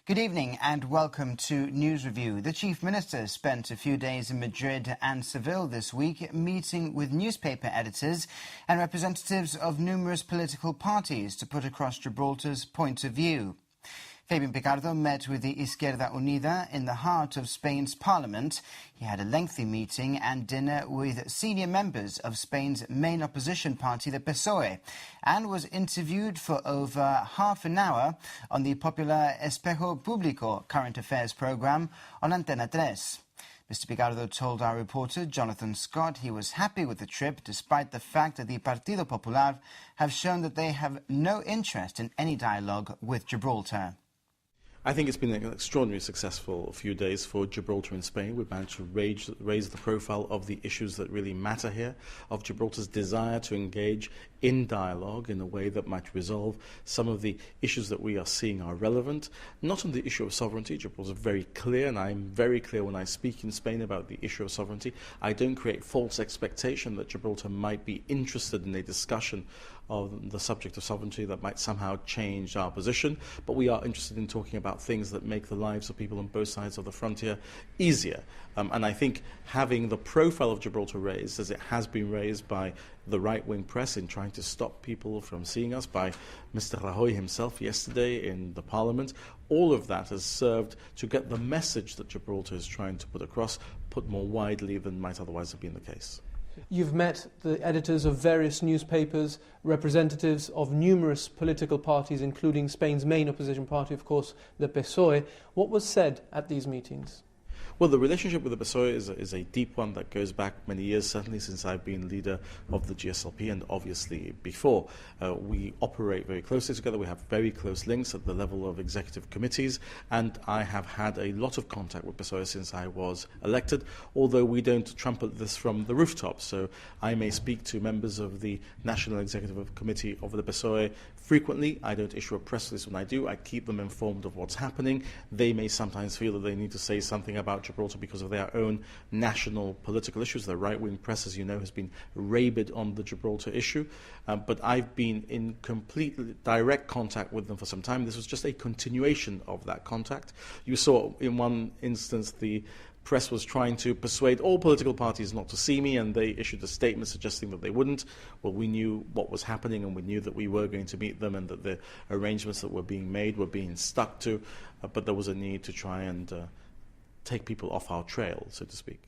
Good evening and welcome to News Review. The Chief Minister spent a few days in Madrid and Seville this week meeting with newspaper editors and representatives of numerous political parties to put across Gibraltar's point of view. Fabian Picardo met with the Izquierda Unida in the heart of Spain's parliament. He had a lengthy meeting and dinner with senior members of Spain's main opposition party, the PSOE, and was interviewed for over half an hour on the popular Espejo Público current affairs programme on Antena 3. Mr. Picardo told our reporter, Jonathan Scott, he was happy with the trip despite the fact that the Partido Popular have shown that they have no interest in any dialogue with Gibraltar. I think it's been an extraordinarily successful few days for Gibraltar in Spain. We've managed to raise the profile of the issues that really matter here, of Gibraltar's desire to engage in dialogue in a way that might resolve some of the issues that we are seeing are relevant. Not on the issue of sovereignty. Gibraltar is very clear, and I'm very clear when I speak in Spain about the issue of sovereignty. I don't create false expectation that Gibraltar might be interested in a discussion of the subject of sovereignty that might somehow change our position, but we are interested in talking about things that make the lives of people on both sides of the frontier easier. And I think having the profile of Gibraltar raised, as it has been raised by the right-wing press in trying to stop people from seeing us, by Mr. Rajoy himself yesterday in the Parliament, all of that has served to get the message that Gibraltar is trying to put across, put more widely than might otherwise have been the case. You've met the editors of various newspapers, representatives of numerous political parties, including Spain's main opposition party, of course, the PSOE. What was said at these meetings? Well, the relationship with the PSOE is a deep one that goes back many years, certainly since I've been leader of the GSLP and obviously before. We operate very closely together. We have very close links at the level of executive committees, and I have had a lot of contact with PSOE since I was elected, although we don't trumpet this from the rooftops. So I may speak to members of the National Executive Committee of the PSOE frequently. I don't issue a press release when I do. I keep them informed of what's happening. They may sometimes feel that they need to say something about Gibraltar because of their own national political issues. The right-wing press, as you know, has been rabid on the Gibraltar issue, but I've been in complete direct contact with them for some time. This was just a continuation of that contact. You saw in one instance the press was trying to persuade all political parties not to see me, and they issued a statement suggesting that they wouldn't. Well, we knew what was happening, and we knew that we were going to meet them and that the arrangements that were being made were being stuck to, but there was a need to try and take people off our trail, so to speak.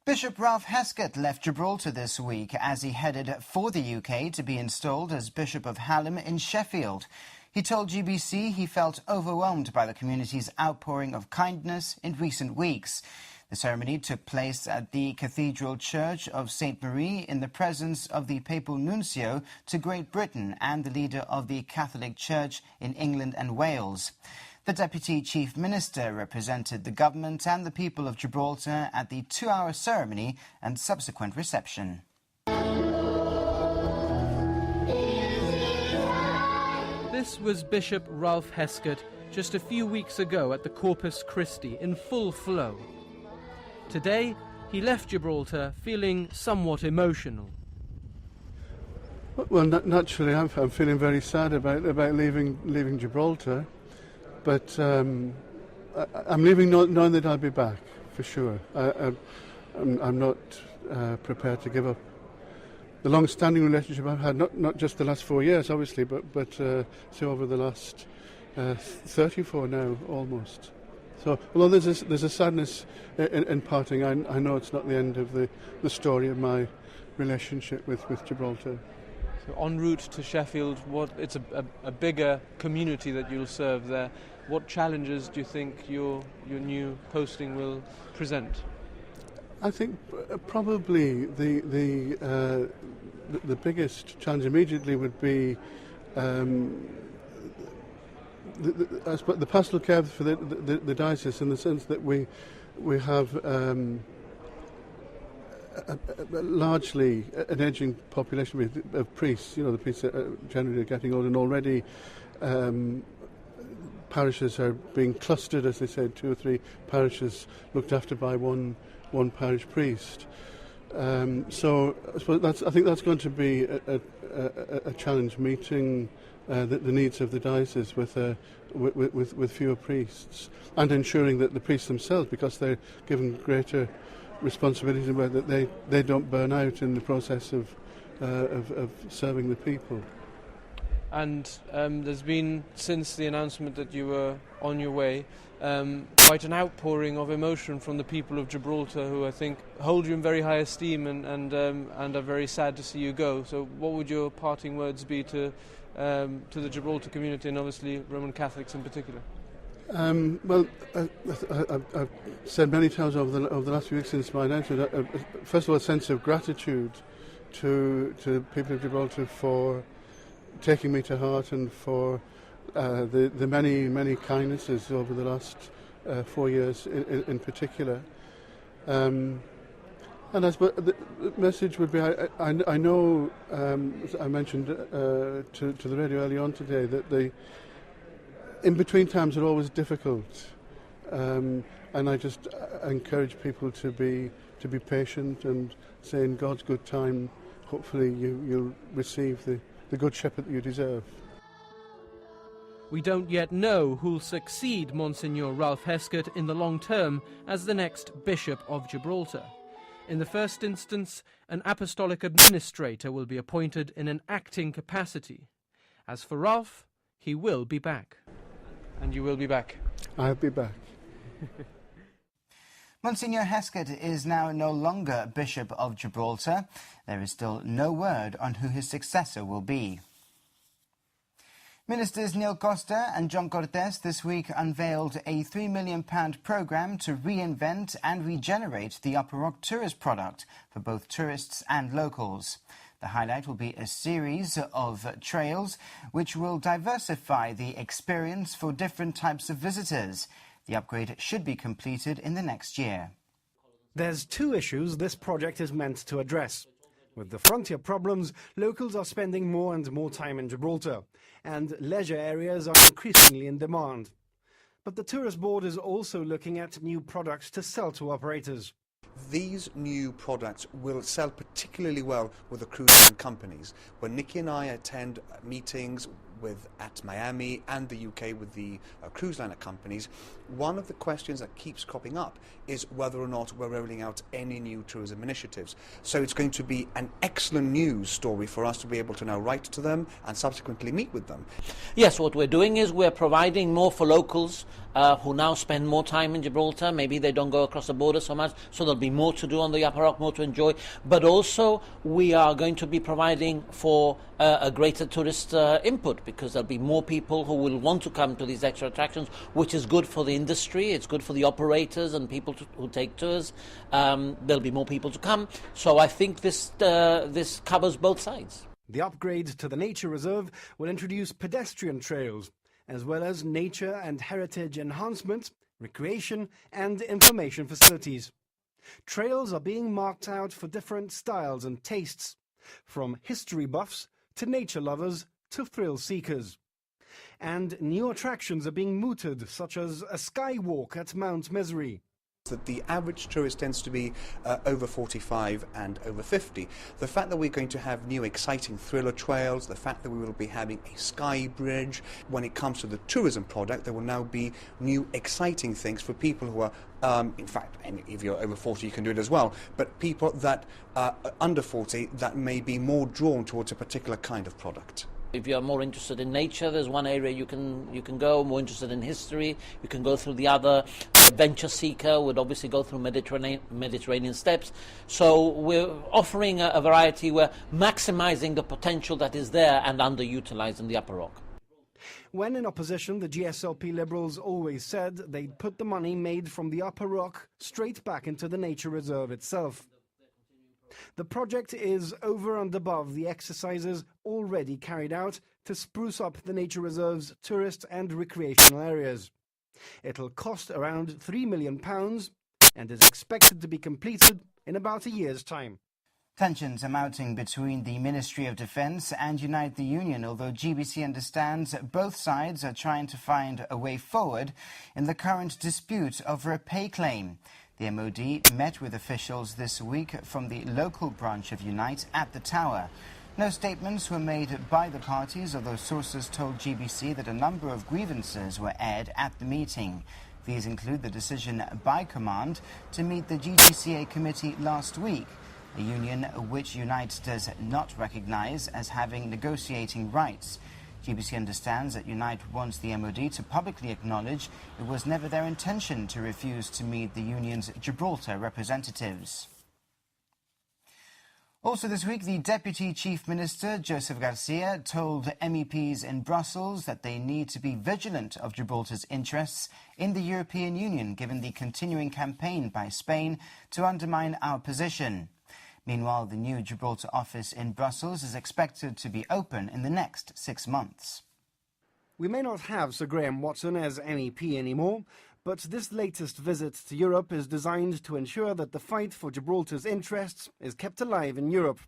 Bishop Ralph Heskett left Gibraltar this week as he headed for the UK to be installed as Bishop of Hallam in Sheffield. He told GBC he felt overwhelmed by the community's outpouring of kindness in recent weeks. The ceremony took place at the Cathedral Church of St. Marie in the presence of the Papal Nuncio to Great Britain and the leader of the Catholic Church in England and Wales. The Deputy Chief Minister represented the government and the people of Gibraltar at the 2-hour ceremony and subsequent reception. This was Bishop Ralph Heskett just a few weeks ago at the Corpus Christi in full flow. Today, he left Gibraltar feeling somewhat emotional. Well, naturally, I'm feeling very sad about leaving Gibraltar. But I'm leaving knowing that I'll be back, for sure. I'm not prepared to give up the long-standing relationship I've had, not just the last 4 years, obviously, but so over the last 34 now, almost. So, although there's a sadness in parting, I know it's not the end of the story of my relationship with Gibraltar. So en route to Sheffield, it's a bigger community that you'll serve there. What challenges do you think your new posting will present? I think probably the biggest challenge immediately would be the pastoral care for the diocese, in the sense that we have largely an ageing population of priests. You know, the priests are generally getting old, and already parishes are being clustered, as they said, 2 or 3 parishes looked after by one parish priest. So I suppose I think that's going to be a challenge, meeting the needs of the diocese with fewer priests, and ensuring that the priests themselves, because they're given greater responsibility, that they don't burn out in the process of serving the people. And there's been, since the announcement that you were on your way, quite an outpouring of emotion from the people of Gibraltar, who I think hold you in very high esteem and are very sad to see you go. So what would your parting words be to the Gibraltar community, and obviously Roman Catholics in particular? Well, I've said many times over the last few weeks since my announcement, first of all, a sense of gratitude to the people of Gibraltar for taking me to heart, and for the many kindnesses over the last 4 years in particular. And I suppose the message would be, I know, as I mentioned to the radio early on today, that the in-between times are always difficult, and I just encourage people to be patient and say, in God's good time, hopefully you'll receive the good shepherd that you deserve. We don't yet know who'll succeed Monsignor Ralph Heskett in the long term as the next Bishop of Gibraltar. In the first instance, an apostolic administrator will be appointed in an acting capacity. As for Ralph, he will be back. And you will be back. I'll be back. Monsignor Heskett is now no longer Bishop of Gibraltar. There is still no word on who his successor will be. Ministers Neil Costa and John Cortes this week unveiled a £3 million programme to reinvent and regenerate the Upper Rock tourist product for both tourists and locals. The highlight will be a series of trails which will diversify the experience for different types of visitors. The upgrade should be completed in the next year. There's two issues this project is meant to address. With the frontier problems, locals are spending more and more time in Gibraltar, and leisure areas are increasingly in demand. But the Tourist Board is also looking at new products to sell to operators. These new products will sell particularly well with the cruise line companies. When Nikki and I attend meetings at Miami and the UK with the cruise liner companies, one of the questions that keeps cropping up is whether or not we're rolling out any new tourism initiatives. So it's going to be an excellent news story for us to be able to now write to them and subsequently meet with them. Yes, what we're doing is we're providing more for locals who now spend more time in Gibraltar. Maybe they don't go across the border so much, so there'll be more to do on the Upper Rock, more to enjoy. But also we are going to be providing for a greater tourist input, because there'll be more people who will want to come to these extra attractions, which is good for the industry, it's good for the operators and people who take tours. There'll be more people to come. So I think this covers both sides. The upgrade to the nature reserve will introduce pedestrian trails, as well as nature and heritage enhancement, recreation and information facilities. Trails are being marked out for different styles and tastes, from history buffs to nature lovers to thrill seekers. And new attractions are being mooted, such as a skywalk at Mount Misery. That the average tourist tends to be over 45 and over 50. The fact that we're going to have new exciting thriller trails, the fact that we will be having a sky bridge. When it comes to the tourism product, there will now be new exciting things for people who are, in fact, and if you're over 40 you can do it as well, but people that are under 40 that may be more drawn towards a particular kind of product. If you're more interested in nature, there's one area you can go. More interested in history, you can go through the other. Adventure seeker would obviously go through Mediterranean steps. So we're offering a variety. We're maximising the potential that is there and underutilised in the Upper Rock. When in opposition, the GSLP Liberals always said they'd put the money made from the Upper Rock straight back into the nature reserve itself. The project is over and above the exercises already carried out to spruce up the nature reserve's tourist and recreational areas. It'll cost around £3 million and is expected to be completed in about a year's time. Tensions are mounting between the Ministry of Defence and Unite the Union, although GBC understands both sides are trying to find a way forward in the current dispute over a pay claim. The MOD met with officials this week from the local branch of Unite at the Tower. No statements were made by the parties, although sources told GBC that a number of grievances were aired at the meeting. These include the decision by command to meet the GGCA committee last week, a union which Unite does not recognise as having negotiating rights. GBC understands that Unite wants the MOD to publicly acknowledge it was never their intention to refuse to meet the union's Gibraltar representatives. Also this week, the Deputy Chief Minister, Joseph Garcia, told MEPs in Brussels that they need to be vigilant of Gibraltar's interests in the European Union, given the continuing campaign by Spain to undermine our position. Meanwhile, the new Gibraltar office in Brussels is expected to be open in the next 6 months. We may not have Sir Graham Watson as MEP anymore, but this latest visit to Europe is designed to ensure that the fight for Gibraltar's interests is kept alive in Europe.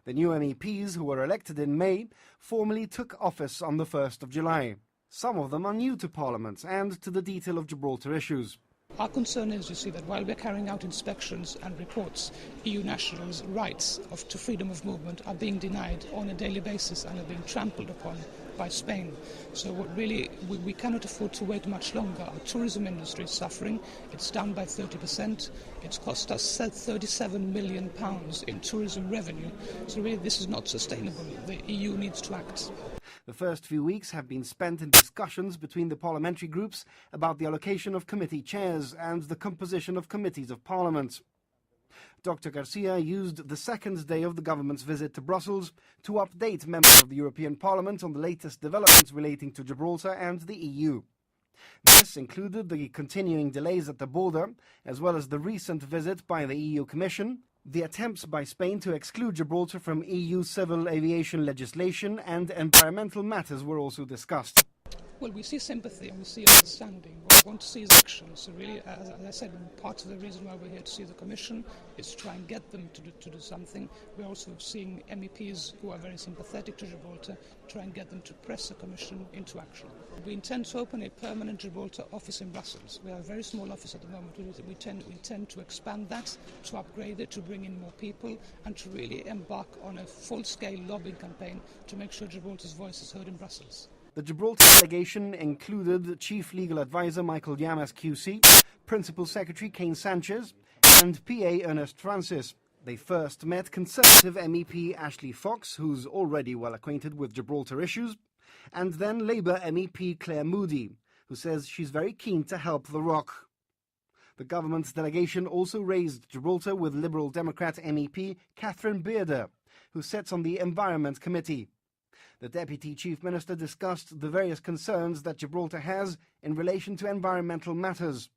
The new MEPs, who were elected in May, formally took office on the 1st of July. Some of them are new to Parliament and to the detail of Gibraltar issues. Our concern is, you see, that while we're carrying out inspections and reports, EU nationals' rights to freedom of movement are being denied on a daily basis and are being trampled upon by Spain. So what really, we cannot afford to wait much longer. Our tourism industry is suffering. It's down by 30%. It's cost us £37 million in tourism revenue. So really this is not sustainable. The EU needs to act. The first few weeks have been spent in discussions between the parliamentary groups about the allocation of committee chairs and the composition of committees of Parliament. Dr. Garcia used the second day of the government's visit to Brussels to update members of the European Parliament on the latest developments relating to Gibraltar and the EU. This included the continuing delays at the border, as well as the recent visit by the EU Commission, the attempts by Spain to exclude Gibraltar from EU civil aviation legislation, and environmental matters were also discussed. Well, we see sympathy and we see understanding. What we want to see is action. So really, as I said, part of the reason why we're here to see the Commission is to try and get them to do something. We're also seeing MEPs who are very sympathetic to Gibraltar, try and get them to press the Commission into action. We intend to open a permanent Gibraltar office in Brussels. We have a very small office at the moment. We intend to expand that, to upgrade it, to bring in more people, and to really embark on a full-scale lobbying campaign to make sure Gibraltar's voice is heard in Brussels. The Gibraltar delegation included Chief Legal Advisor Michael Llamas QC, Principal Secretary Kane Sanchez, and PA Ernest Francis. They first met Conservative MEP Ashley Fox, who's already well acquainted with Gibraltar issues, and then Labour MEP Claire Moody, who says she's very keen to help the ROC. The government's delegation also raised Gibraltar with Liberal Democrat MEP Catherine Bearder, who sits on the Environment Committee. The Deputy Chief Minister discussed the various concerns that Gibraltar has in relation to environmental matters,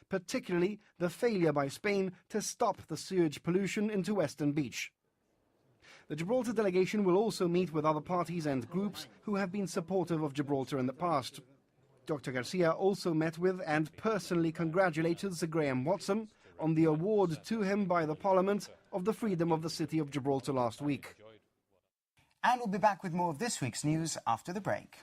particularly the failure by Spain to stop the sewage pollution into Western Beach. The Gibraltar delegation will also meet with other parties and groups who have been supportive of Gibraltar in the past. Dr. Garcia also met with and personally congratulated Sir Graham Watson on the award to him by the Parliament of the freedom of the city of Gibraltar last week. And we'll be back with more of this week's news after the break.